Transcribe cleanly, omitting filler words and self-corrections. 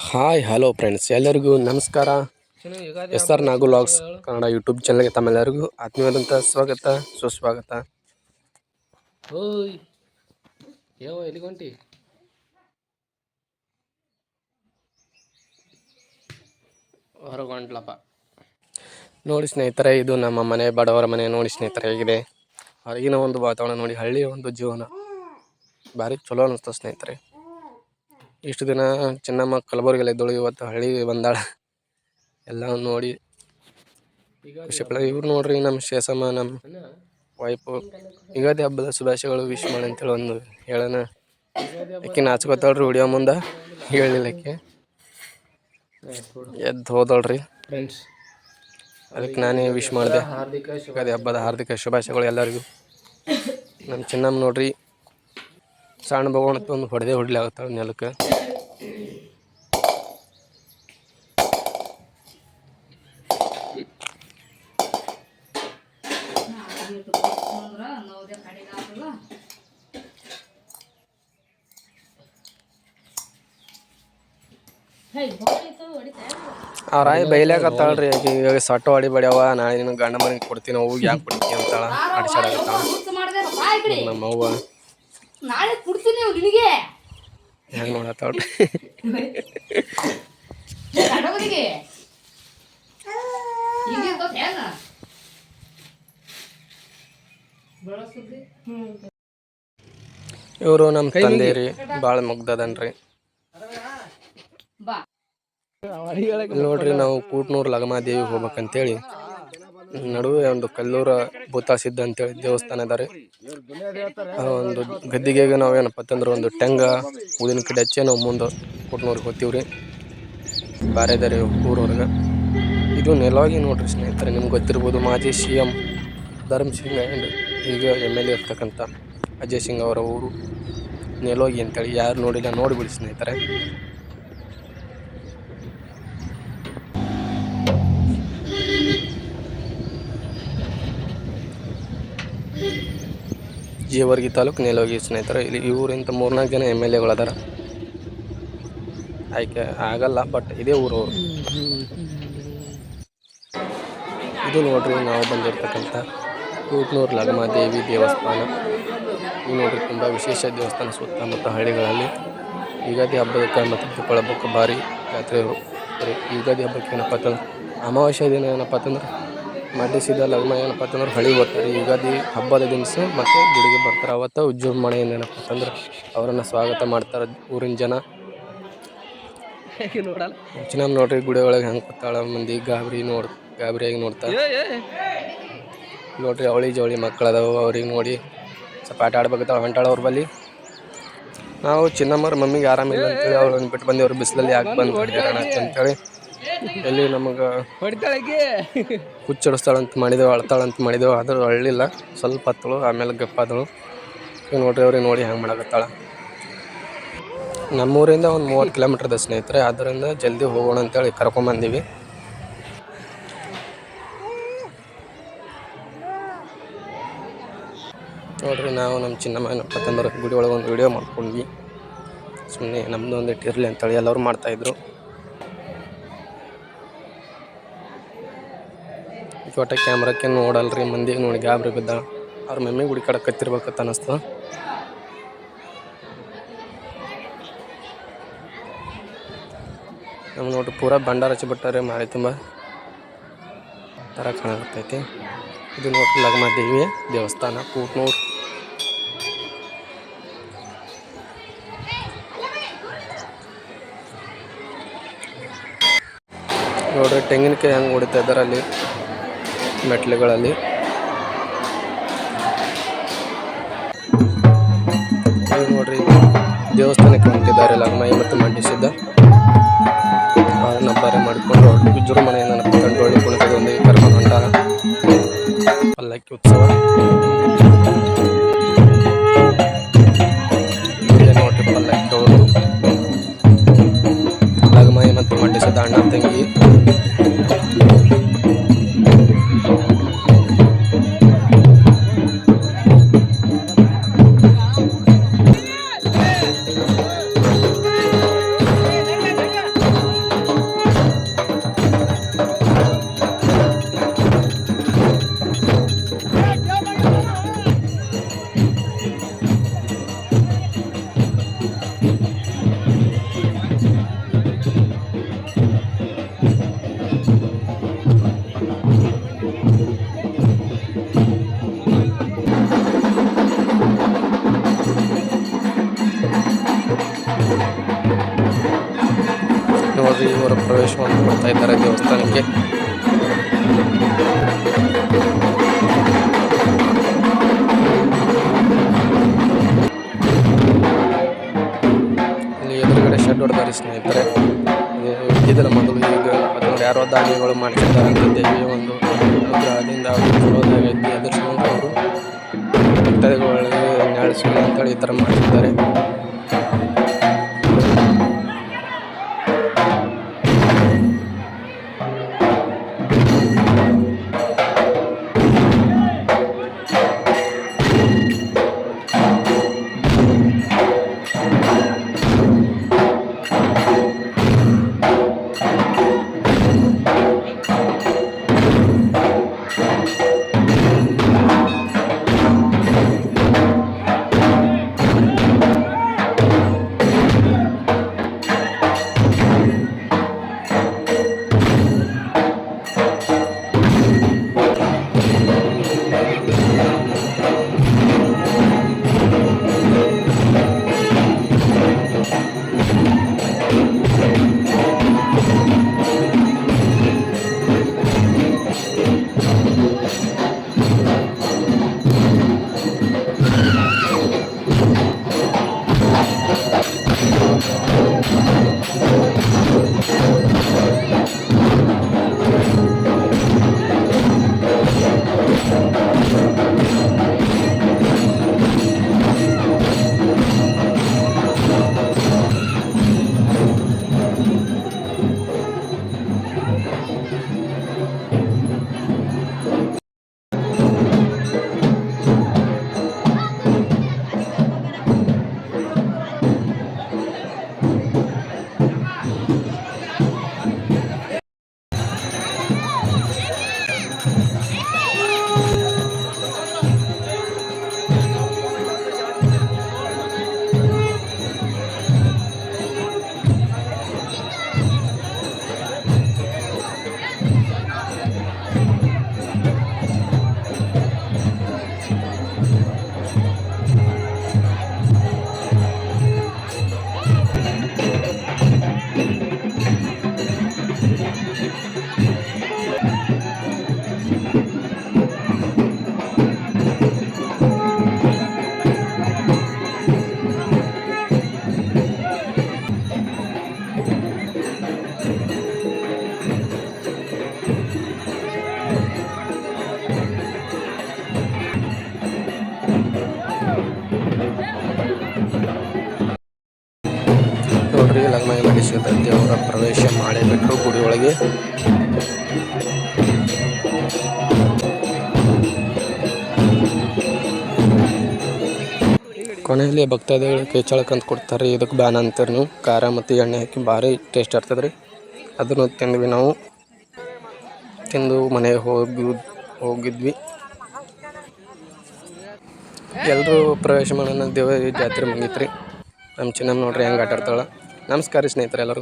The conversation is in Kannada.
ಹಾಯ್ ಹಲೋ ಫ್ರೆಂಡ್ಸ್, ಎಲ್ಲರಿಗೂ ನಮಸ್ಕಾರ. ಎಸ್ ಆರ್ ನಾಗು ಲಾಗ್ಸ್ ಕನ್ನಡ ಯೂಟ್ಯೂಬ್ ಚಾನಲ್ಗೆ ತಮ್ಮೆಲ್ಲರಿಗೂ ಆತ್ಮೀಯವಾದಂಥ ಸ್ವಾಗತ ಸುಸ್ವಾಗತ. ಓಯ್ ಯೋ ಎಲ್ಲಿಗೊಂಟಿ ಹೊರಗೊಂಡ್ಲಪ್ಪ. ನೋಡಿ ಸ್ನೇಹಿತರೆ, ಇದು ನಮ್ಮ ಮನೆ, ಬಡವರ ಮನೆ. ನೋಡಿ ಸ್ನೇಹಿತರೆ ಹೇಗಿದೆ ಹೊರಗಿನ ಒಂದು ವಾತಾವರಣ. ನೋಡಿ ಹಳ್ಳಿಯ ಒಂದು ಜೀವನ ಭಾರಿ ಚಲೋ ಅನ್ನಿಸ್ತು ಸ್ನೇಹಿತರೆ. ಇಷ್ಟು ದಿನ ಚಿನ್ನಮ್ಮ ಕಲಬುರಗಿಯಲ್ಲಿ ಇದ್ದಳು, ಇವತ್ತು ಹಳ್ಳಿ ಬಂದಾಳ. ಎಲ್ಲ ನೋಡಿ ಖುಷಿಪಡ. ಇವ್ರು ನೋಡ್ರಿ ನಮ್ಮ ಶೇಷಮ್ಮ, ನಮ್ಮ ವೈಫು. ಯುಗಾದಿ ಹಬ್ಬದ ಶುಭಾಶಯಗಳು ವಿಶ್ ಮಾಡಿ ಅಂತೇಳಿ ಒಂದು ಹೇಳೋಣ. ಆಕೆ ನಾಚ್ಕೋತಾಳ್ರಿ ವಿಡಿಯೋ ಮುಂದೆ, ಹೇಳಿಲ್ಲಕ್ಕೆ ಎದ್ದು ಹೋದಳ್ರಿ ಫ್ರೆಂಡ್ಸ್. ಅದಕ್ಕೆ ನಾನೇ ವಿಶ್ ಮಾಡಿದೆ. ಯುಗಾದಿ ಹಬ್ಬದ ಹಾರ್ದಿಕ ಶುಭಾಶಯಗಳು ಎಲ್ಲರಿಗೂ. ನಮ್ಮ ಚಿನ್ನಮ್ಮ ನೋಡ್ರಿ ಸಣ್ಣ ಭಗವಂತ ಒಂದು ಹೊಡೆದೇ ಆಗುತ್ತಾಳೆ ನೆಲಕ್ಕೆ. ಅವ್ರ ಆಯ್ ಬೈಲಾಕತ್ತಾಳ್ರಿ. ಇವಾಗ ಸೊಟ್ಟ ಹೊಡಿ ಬಡ್ಯಾವ, ನಾಳೆ ನಿನ್ನ ಗಂಡ ಮನೆಗೆ ಕೊಡ್ತೀನಿ, ಹೋಗಿ ಯಾಕೆ ಕೊಡ್ತೀನಿ ಅಂತಾಳ. ಅಡಿಸಾಡಕತ್ತಾಳ ನಮ್ಮವ್ವ. ಹೆಂಗೆ ನೋಡತ್ತಾಳ್ರಿ. ಇವರು ನಮ್ಮ ತಂದೆ ರೀ, ಭಾಳ ಮುಗ್ದದನ್ರಿ. ನೋಡ್ರಿ, ನಾವು ಕೂಟ್ನೂರು ಲಗಮಾದೇವಿ ಹೋಗ್ಬೇಕಂತೇಳಿ ನಡುವೆ ಒಂದು ಕಲ್ಲೂರ ಭೂತಾಸಿದ್ದ ಅಂತೇಳಿ ದೇವಸ್ಥಾನ ಅದ ರೀ. ಒಂದು ಗದ್ದಿಗೆಗೆ ನಾವು ಏನಪ್ಪ ಅಂತಂದ್ರೆ ಒಂದು ಟೆಂಗ ಊದಿನ ಕಡೆ ಹಚ್ಚಿ ನಾವು ಮುಂದೆ ಕೂಟ್ನೂರಿಗೆ ಹೋಗ್ತೀವ್ರಿ. ಬಾರೆ ಅದ ರೀ ಊರವ್ರಿಗೆ. ಇದು ನೆಲವಾಗಿ ನೋಡ್ರಿ ಸ್ನೇಹಿತರೆ, ನಿಮ್ಗೆ ಗೊತ್ತಿರ್ಬೋದು, ಮಾಜಿ CM ಧರ್ಮ್ ಸಿಂಗ್ ಆ್ಯಂಡ್ ಈಗ MLA ಇರ್ತಕ್ಕಂಥ ಅಜಯ್ ಸಿಂಗ್ ಅವರ ಊರು ನೆಲವಾಗಿ ಅಂತೇಳಿ. ಯಾರು ನೋಡಿಲ್ಲ ನೋಡಿಬಿಡಿ ಸ್ನೇಹಿತರೆ. ಜೇವರ್ಗಿ ತಾಲೂಕು ನೆಲವಾಗಿ ಸ್ನೇಹಿತರೆ. ಇಲ್ಲಿ ಈ ಊರಿಂದ 3-4 ಜನ MLAಗಳು ಅದಾರ. ಆಯ್ಕೆ ಆಗಲ್ಲ, ಬಟ್ ಇದೇ ಊರು. ಇದು ನೋಡ್ರಿ ನಾವು ಬಂದಿರ್ತಕ್ಕಂಥ ಕೂಟ್ನೂರು ಲಗಮಾದೇವಿ ದೇವಸ್ಥಾನ. ಇದು ನೋಡ್ರಿ ತುಂಬ ವಿಶೇಷ ದೇವಸ್ಥಾನ. ಸುತ್ತಮುತ್ತ ಹಳ್ಳಿಗಳಲ್ಲಿ ಯುಗಾದಿ ಹಬ್ಬದಕ್ಕೆ ಮತ್ತು ದೀಪಾವಳಿ ಹಬ್ಬಕ್ಕೆ ಭಾರಿ ಜಾತ್ರೆ. ಯುಗಾದಿ ಹಬ್ಬಕ್ಕೆ ಏನಪ್ಪ ಅಂತಂದ್ರೆ ಅಮಾವಾಸ್ಯೆ ದಿನ ಏನಪ್ಪ ಅಂತಂದ್ರೆ ಮಾಡಿಸಿದ ಲಗ್ನ ಏನಪ್ಪ ಅಂತಂದ್ರೆ ಹಳ್ಳಿ ಬರ್ತಾರೆ. ಯುಗಾದಿ ಹಬ್ಬದ ದಿವಸ ಮತ್ತು ಗುಡಿಗೆ ಬರ್ತಾರೆ. ಅವತ್ತು ವಿಜೃಂಭಣೆಯಿಂದ ಏನಪ್ಪ ಅಂತಂದ್ರೆ ಅವರನ್ನು ಸ್ವಾಗತ ಮಾಡ್ತಾರೆ ಊರಿನ ಜನ. ಚಿನ್ನಮ್ಮ ನೋಡ್ರಿ ಗುಡಿ ಒಳಗೆ ಹೆಂಗೆ ಕೂತಾಳ. ಮಂದಿ ಗಾಬರಿಯಾಗಿ ನೋಡ್ತಾರೆ ನೋಡ್ರಿ. ಅವಳಿ ಜವಳಿ ಮಕ್ಕಳದಾವು, ಅವ್ರಿಗೆ ನೋಡಿ ಸ್ವಲ್ಪ ಆಟ ಆಡ್ಬೇಕಾಗ್ತಾವೆ. ಹೊಂಟಾಳ ಅವ್ರ ಬಲ್ಲಿ. ನಾವು ಚಿನ್ನಮ್ಮರ ಮಮ್ಮಿಗೆ ಆರಾಮಿಲ್ಲ ಅಂತೇಳಿ ಅವ್ರನ್ನ ಬಿಟ್ಟು ಬಂದೇವ್ರಿ. ಬಿಸಿಲಲ್ಲಿ ಯಾಕೆ ಬಂದು ಅಂತೇಳಿ ಎಲ್ಲಿ ನಮಗೆ ಹುಚ್ಚಿಡಿಸ್ತಾಳಂತ ಮಾಡಿದೆವು, ಅಳ್ತಾಳಂತ ಮಾಡಿದೆವು. ಆದರೂ ಅಳ್ಳಿಲ್ಲ, ಸ್ವಲ್ಪ ಹತ್ತಳು, ಆಮೇಲೆ ಗಪ್ಪಾದಳು. ನೋಡ್ರಿ ಅವ್ರಿಗೆ ನೋಡಿ ಹೆಂಗೆ ಮಾಡಕತ್ತಾಳ. ನಮ್ಮೂರಿಂದ ಒಂದು 30 ಕಿಲೋಮೀಟ್ರ್ ಇದೆ ಸ್ನೇಹಿತರೆ. ಆದ್ದರಿಂದ ಜಲ್ದಿ ಹೋಗೋಣ ಅಂತೇಳಿ ಕರ್ಕೊಂಬಂದೀವಿ. ನೋಡ್ರಿ, ನಾವು ನಮ್ಮ ಚಿನ್ನಮ್ಮ ಏನಪ್ಪ ಅಂತಂದ್ರೆ ಗುಡಿ ಒಳಗೆ ಒಂದು ವಿಡಿಯೋ ಮಾಡ್ಕೊಂಡ್ವಿ. ಸುಮ್ಮನೆ ನಮ್ಮದು ಒಂದಿಟ್ಟು ಇರಲಿ ಅಂತೇಳಿ ಎಲ್ಲರೂ ಮಾಡ್ತಾಯಿದ್ರು. ಒಟ್ಟ ಕ್ಯಾಮ್ರಕ್ಕೆ ನೋಡಲ್ರಿ, ಮಂದಿಗೆ ನೋಡಿ ಗಾಬರಿ ಬಿದ್ದ. ಅವ್ರ ಮಮ್ಮಿ ಗುಡಿ ಕಡೆ ಕತ್ತಿರ್ಬೇಕಂತ ಅನ್ನಿಸ್ತು. ನಮ್ಗೆ ನೋಡ್ರಿ ಪೂರಾ ಭಂಡಾರ ಹಚ್ಚಿಬಿಟ್ಟಾರೆ. ಮಾರಿ ತುಂಬ ಥರ ಕಾಣಕತ್ತೈತಿ. ಇದು ನೋಡ್ರಿ ಲಗಮಾದೇವಿ ದೇವಸ್ಥಾನ ಕೂಟ್ನೂರು. ನೋಡ್ರಿ ತೆಂಗಿನಕಾಯಿ ಹೆಂಗೆ ಹೊಡಿತಾ ಇದ್ದಾರೆ ಅಲ್ಲಿ ಮೆಟ್ಲುಗಳಲ್ಲಿ. ನೋಡ್ರಿ ದೇವಸ್ಥಾನಕ್ಕೆ ಹೊಂಟಿದ್ದಾರೆ ಲಗಮಾಯಿ ಮತ್ತು ಮಂಡಿಸಿದ್ದ ನಬ್ಬಾರೆ ಮಾಡಿಕೊಂಡು ವಿಜೃಂಭಣೆಯಿಂದ ಕಂಡುಕೊಳ್ಳಿ ಕುಣಿತದೊಂದಿಗೆ ಕರ್ಕೊಂಡು ಹೊಂಟಾರ. ಪಲ್ಲಕ್ಕಿ ಉತ್ಸವ ನೋಡ್ರಿ. ಪಲ್ಲಕ್ಕಿ ಅವರು ಲಗಮಾಯಿ ಮತ್ತು ಮಂಡಿಸಿದ ಅಣ್ಣ ತಂಗಿ. ದೇವರ ಪ್ರವೇಶವನ್ನು ಮಾಡ್ತಾ ಇದ್ದಾರೆ ದೇವಸ್ಥಾನಕ್ಕೆ. ಇಲ್ಲಿ ಎದುರುಗಡೆ ಶೆಡ್ ಹೊಡೆದಾರೆ ಸ್ನೇಹಿತರೆ. ಇದರ ಮೊದಲು ಈಗ 16 ದಾನಿಗಳು ಮಾಡ್ತಿದ್ದಾರೆ ಅಂತ ದೇವಿಯ ಒಂದು ಅನುಗ್ರಹದಿಂದ ಚಲೋದಾಗೈತಿ. ಅದ್ರ ಸಂಬಂಧ ಅವರು ಭಕ್ತಾದಿಗಳಿಗೆ ನಡೆಸಿಲ್ಲ ಅಂತೇಳಿ ಈ ಥರ ಮಾಡ್ತಿದ್ದಾರೆ. ನೋಡ್ರಿ ಲಗ್ನಗೇಶ್ವರ ದೇವರ ಪ್ರವೇಶ ಮಾಡೇ ಬಿಟ್ಟರು ಗುಡಿ ಒಳಗೆ. ಕೊನೆಯಲ್ಲಿ ಭಕ್ತಾದಿಗಳು ಕೈ ಚಳಕಂತ ಕೊಡ್ತಾರೆ. ಇದಕ್ಕೆ ಬ್ಯಾನ್ ಅಂತೀರಿ ನೀವು. ಖಾರ ಮತ್ತು ಎಣ್ಣೆ ಹಾಕಿ ಭಾರಿ ಟೇಸ್ಟ್ ಇರ್ತದೆ ರೀ. ಅದನ್ನು ತಿಂದ್ವಿ ನಾವು. ತಿಂದು ಮನೆಗೆ ಹೋಗಿದ್ವಿ. ಎಲ್ಲರೂ ಪ್ರವೇಶ ಮಾಡೋಣ ದೇವರ ಜಾತ್ರೆ ಮುಗೀತ್ರಿ. ನಮ್ಮ ಚಿನ್ನಮ್ಮ ನೋಡ್ರಿ ಹೆಂಗೆ ಆಟ ಆಡ್ತಾಳೆ. ನಮಸ್ಕಾರ ರೀ ಸ್ನೇಹಿತರೆ ಎಲ್ಲರೂ.